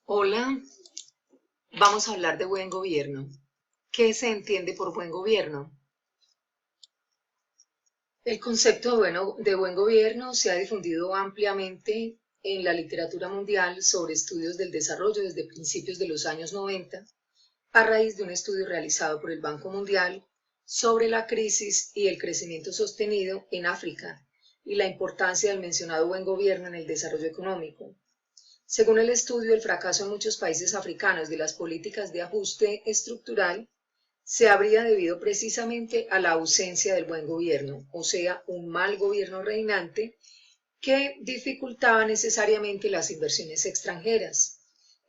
Hola, vamos a hablar de buen gobierno. ¿Qué se entiende por buen gobierno? El concepto de buen gobierno se ha difundido ampliamente en la literatura mundial sobre estudios del desarrollo desde principios de los años 90, a raíz de un estudio realizado por el Banco Mundial sobre la crisis y el crecimiento sostenido en África y la importancia del mencionado buen gobierno en el desarrollo económico. Según el estudio, el fracaso en muchos países africanos de las políticas de ajuste estructural se habría debido precisamente a la ausencia del buen gobierno, o sea, un mal gobierno reinante que dificultaba necesariamente las inversiones extranjeras.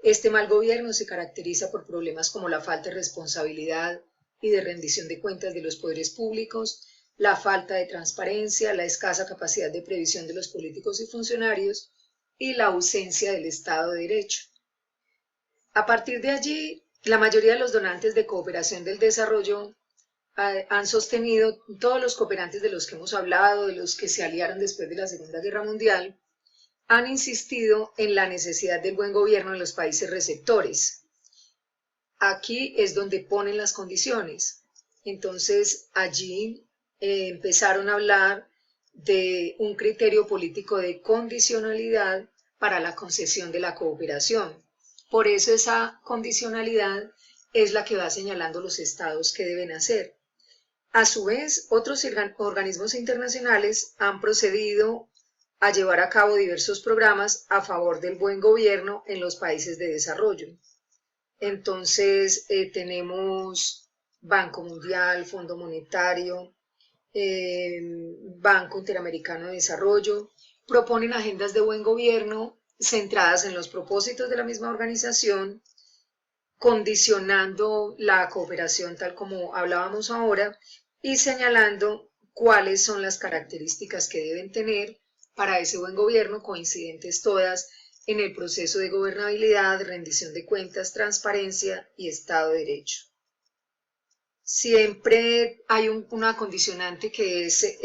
Este mal gobierno se caracteriza por problemas como la falta de responsabilidad y de rendición de cuentas de los poderes públicos, la falta de transparencia, la escasa capacidad de previsión de los políticos y funcionarios y la ausencia del Estado de Derecho. A partir de allí, la mayoría de los donantes de cooperación del desarrollo han sostenido, todos los cooperantes de los que hemos hablado, de los que se aliaron después de la Segunda Guerra Mundial, han insistido en la necesidad del buen gobierno en los países receptores. Aquí es donde ponen las condiciones. Entonces, allí empezaron a hablar de un criterio político de condicionalidad para la concesión de la cooperación. Por eso esa condicionalidad es la que va señalando los estados que deben hacer. A su vez, otros organismos internacionales han procedido a llevar a cabo diversos programas a favor del buen gobierno en los países de desarrollo. Entonces, tenemos Banco Mundial, Fondo Monetario, Banco Interamericano de Desarrollo, proponen agendas de buen gobierno centradas en los propósitos de la misma organización, condicionando la cooperación tal como hablábamos ahora y señalando cuáles son las características que deben tener para ese buen gobierno, coincidentes todas en el proceso de gobernabilidad, rendición de cuentas, transparencia y Estado de Derecho. Siempre hay una condicionante que es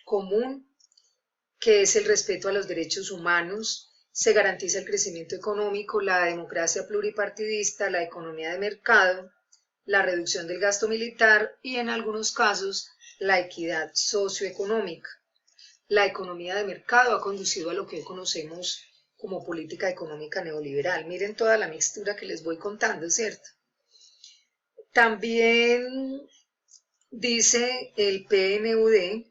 común, que es el respeto a los derechos humanos, se garantiza el crecimiento económico, la democracia pluripartidista, la economía de mercado, la reducción del gasto militar y en algunos casos la equidad socioeconómica. La economía de mercado ha conducido a lo que hoy conocemos como política económica neoliberal. Miren toda la mixtura que les voy contando, ¿cierto? También dice el PNUD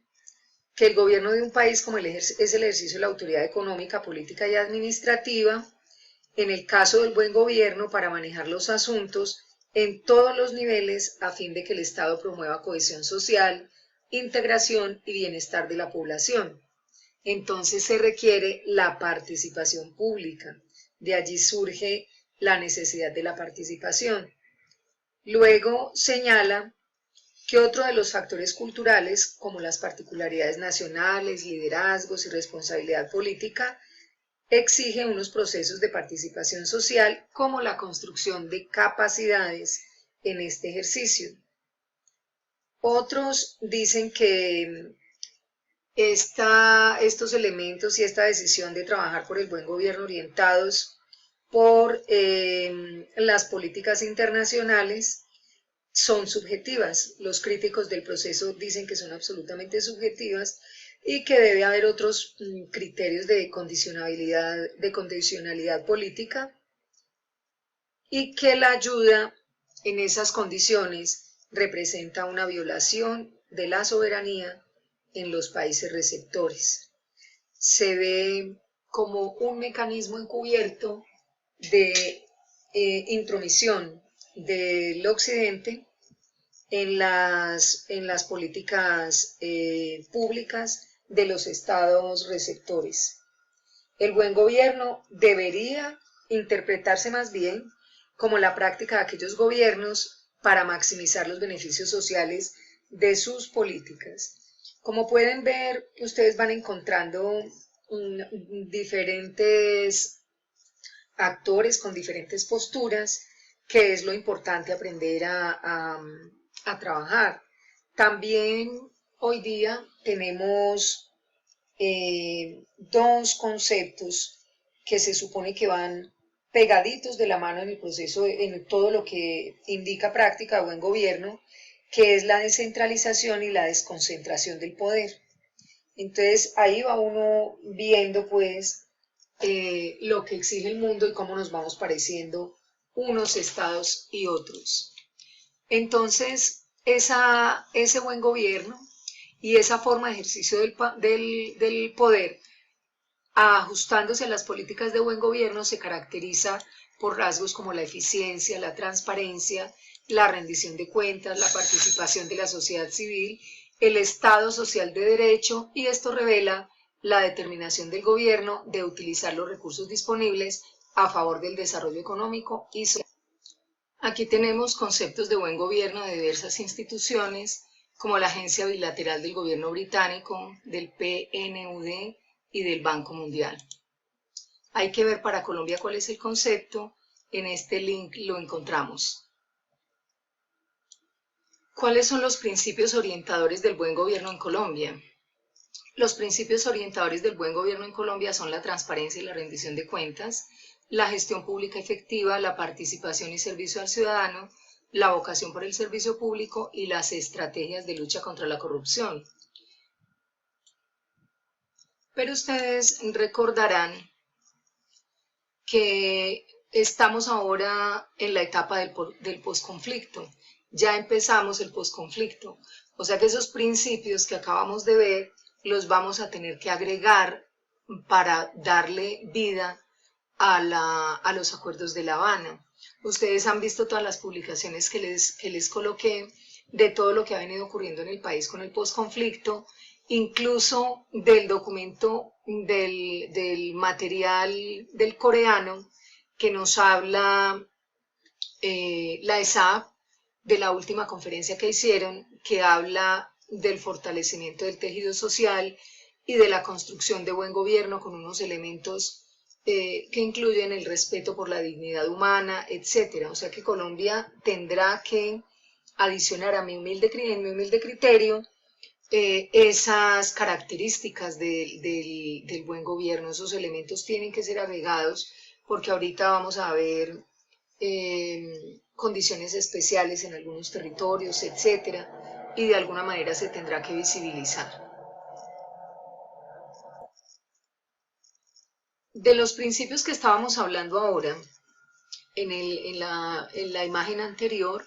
que el gobierno de un país como es el ejercicio de la autoridad económica, política y administrativa, en el caso del buen gobierno para manejar los asuntos en todos los niveles a fin de que el Estado promueva cohesión social, integración y bienestar de la población. Entonces se requiere la participación pública. De allí surge la necesidad de la participación. Luego señala que otro de los factores culturales, como las particularidades nacionales, liderazgos y responsabilidad política, exige unos procesos de participación social como la construcción de capacidades en este ejercicio. Otros dicen que estos elementos y esta decisión de trabajar por el buen gobierno orientados por las políticas internacionales son subjetivas. Los críticos del proceso dicen que son absolutamente subjetivas y que debe haber otros criterios de condicionalidad política y que la ayuda en esas condiciones representa una violación de la soberanía en los países receptores. Se ve como un mecanismo encubierto de intromisión del occidente en las políticas públicas de los estados receptores. El buen gobierno debería interpretarse más bien como la práctica de aquellos gobiernos para maximizar los beneficios sociales de sus políticas. Como pueden ver, ustedes van encontrando diferentes actores con diferentes posturas, que es lo importante aprender a trabajar. También hoy día tenemos dos conceptos que se supone que van pegaditos de la mano en el proceso, en todo lo que indica práctica de buen gobierno, que es la descentralización y la desconcentración del poder. Entonces ahí va uno viendo pues lo que exige el mundo y cómo nos vamos pareciendo unos estados y otros. Entonces ese buen gobierno y esa forma de ejercicio del poder, ajustándose a las políticas de buen gobierno, se caracteriza por rasgos como la eficiencia, la transparencia, la rendición de cuentas, la participación de la sociedad civil, el Estado social de derecho, y esto revela la determinación del gobierno de utilizar los recursos disponibles a favor del desarrollo económico y social. Aquí tenemos conceptos de buen gobierno de diversas instituciones, como la Agencia Bilateral del Gobierno Británico, del PNUD y del Banco Mundial. Hay que ver para Colombia cuál es el concepto. En este link lo encontramos. ¿Cuáles son los principios orientadores del buen gobierno en Colombia? Los principios orientadores del buen gobierno en Colombia son la transparencia y la rendición de cuentas, la gestión pública efectiva, la participación y servicio al ciudadano, la vocación por el servicio público y las estrategias de lucha contra la corrupción. Pero ustedes recordarán que estamos ahora en la etapa del posconflicto. Ya empezamos el posconflicto. O sea que esos principios que acabamos de ver los vamos a tener que agregar para darle vida a los acuerdos de La Habana. Ustedes han visto todas las publicaciones que les coloqué de todo lo que ha venido ocurriendo en el país con el posconflicto, incluso del documento del material del coreano que nos habla la ESAP, de la última conferencia que hicieron, que habla del fortalecimiento del tejido social y de la construcción de buen gobierno con unos elementos que incluyen el respeto por la dignidad humana, etc. O sea que Colombia tendrá que adicionar en mi humilde criterio esas características del buen gobierno. Esos elementos tienen que ser agregados porque ahorita vamos a ver condiciones especiales en algunos territorios, etcétera, y de alguna manera se tendrá que visibilizar. De los principios que estábamos hablando ahora, en la imagen anterior,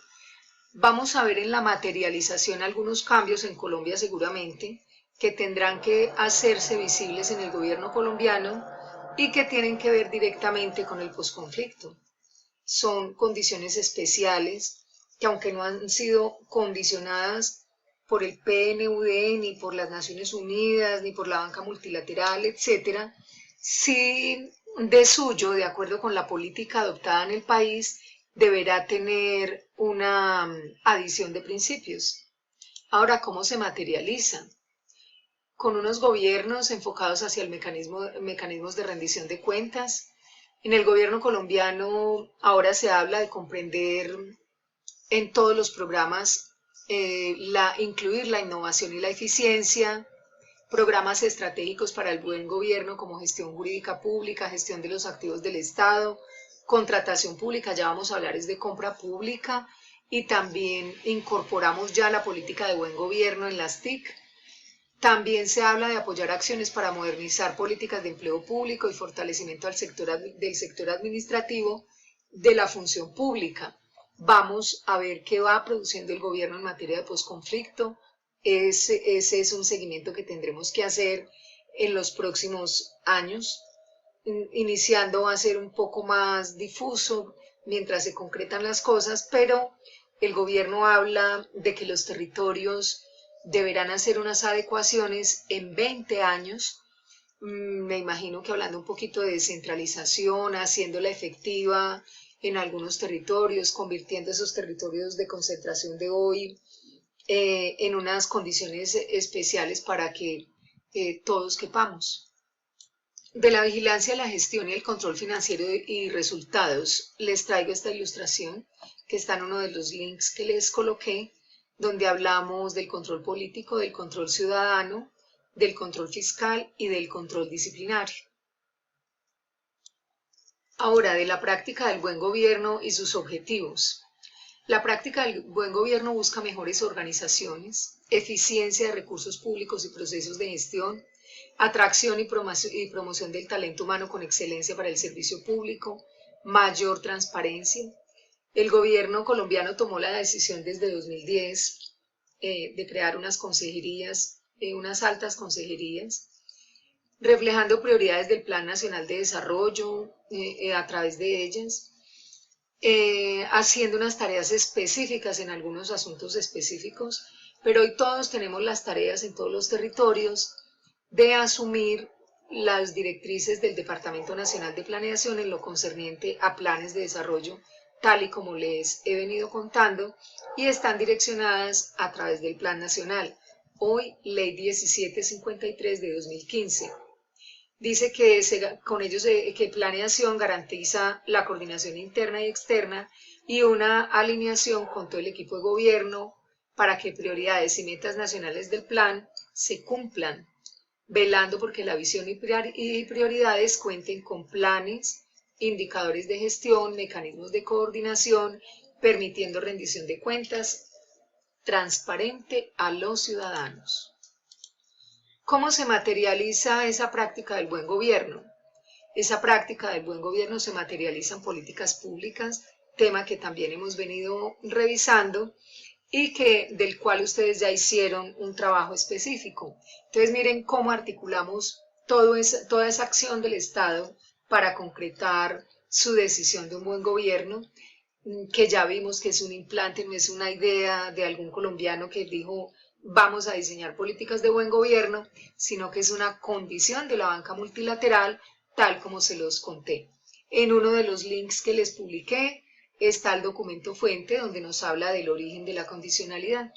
vamos a ver en la materialización algunos cambios en Colombia seguramente, que tendrán que hacerse visibles en el gobierno colombiano y que tienen que ver directamente con el posconflicto. Son condiciones especiales que, aunque no han sido condicionadas por el PNUD, ni por las Naciones Unidas, ni por la banca multilateral, etcétera, sí de suyo, de acuerdo con la política adoptada en el país, deberá tener una adición de principios. Ahora, ¿cómo se materializa? Con unos gobiernos enfocados hacia el mecanismos de rendición de cuentas. En el gobierno colombiano ahora se habla de comprender en todos los programas incluir la innovación y la eficiencia, programas estratégicos para el buen gobierno como gestión jurídica pública, gestión de los activos del Estado, contratación pública, ya vamos a hablar es de compra pública, y también incorporamos ya la política de buen gobierno en las TIC. También se habla de apoyar acciones para modernizar políticas de empleo público y fortalecimiento del sector administrativo de la función pública. Vamos a ver qué va produciendo el gobierno en materia de posconflicto. Ese es un seguimiento que tendremos que hacer en los próximos años. Iniciando va a ser un poco más difuso mientras se concretan las cosas, pero el gobierno habla de que los territorios deberán hacer unas adecuaciones en 20 años. Me imagino que hablando un poquito de descentralización, haciéndola efectiva en algunos territorios, convirtiendo esos territorios de concentración de hoy en unas condiciones especiales para que todos quepamos. De la vigilancia, la gestión y el control financiero y resultados, les traigo esta ilustración que está en uno de los links que les coloqué, donde hablamos del control político, del control ciudadano, del control fiscal y del control disciplinario. Ahora, de la práctica del buen gobierno y sus objetivos. La práctica del buen gobierno busca mejores organizaciones, eficiencia de recursos públicos y procesos de gestión, atracción y promoción del talento humano con excelencia para el servicio público, mayor transparencia. El gobierno colombiano tomó la decisión desde 2010 de crear unas consejerías, unas altas consejerías, reflejando prioridades del Plan Nacional de Desarrollo a través de ellas, haciendo unas tareas específicas en algunos asuntos específicos, pero hoy todos tenemos las tareas en todos los territorios de asumir las directrices del Departamento Nacional de Planeación en lo concerniente a planes de desarrollo, tal y como les he venido contando, y están direccionadas a través del Plan Nacional, hoy Ley 1753 de 2015. Dice que con ellos que planeación garantiza la coordinación interna y externa y una alineación con todo el equipo de gobierno para que prioridades y metas nacionales del plan se cumplan, velando porque la visión y prioridades cuenten con planes, indicadores de gestión, mecanismos de coordinación, permitiendo rendición de cuentas transparente a los ciudadanos. ¿Cómo se materializa esa práctica del buen gobierno? Esa práctica del buen gobierno se materializa en políticas públicas, tema que también hemos venido revisando y del cual ustedes ya hicieron un trabajo específico. Entonces miren cómo articulamos toda esa acción del Estado para concretar su decisión de un buen gobierno, que ya vimos que es un implante, no es una idea de algún colombiano que dijo vamos a diseñar políticas de buen gobierno, sino que es una condición de la banca multilateral, tal como se los conté. En uno de los links que les publiqué está el documento fuente donde nos habla del origen de la condicionalidad.